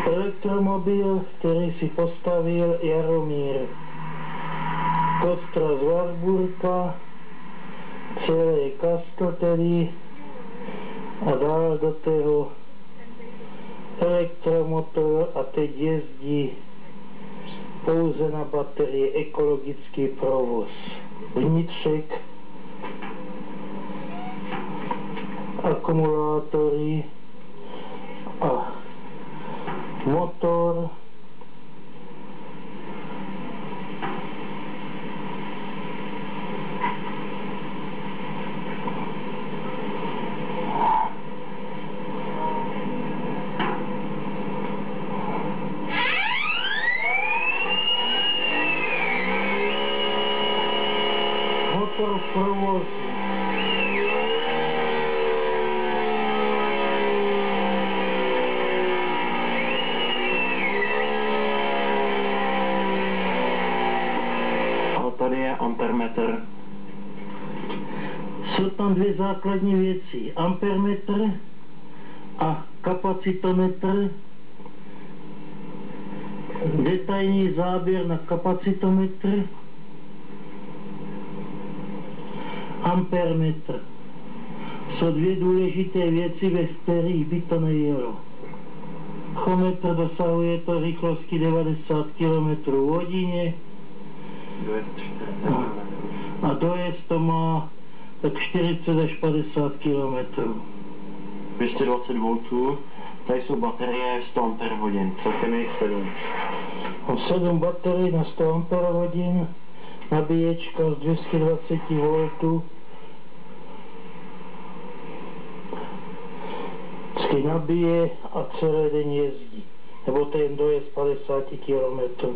Elektromobil, který si postavil Jaromír Kostra z Warburka, celé kasko tedy, a dal do toho elektromotor a teď jezdí pouze na baterii, ekologický provoz. Vnitřek, akumulátory a motor. Motor v provozu. Tady je ampermetr. Jsou tam dvě základní věci. Ampermetr a kapacitometr. Detailní záběr na kapacitometr. Ampermetr. Jsou dvě důležité věci, bez kterých by to nejelo. Tachometr dosahuje to rychlosti 90 km/h. A dojezd to má tak 40 až 50 km. 220 V, tady jsou baterie 100 Ah, celkem je 7. Mám 7 baterií na 100 Ah, nabíječka z 220 V. Vždycky nabíje a celý den jezdí, nebo ten dojezd 50 km.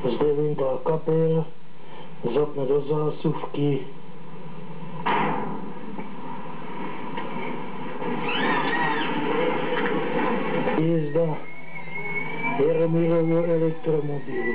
Zde vyndá kabel, zapne do zásuvky. Jízda Jaromírového elektromobilu.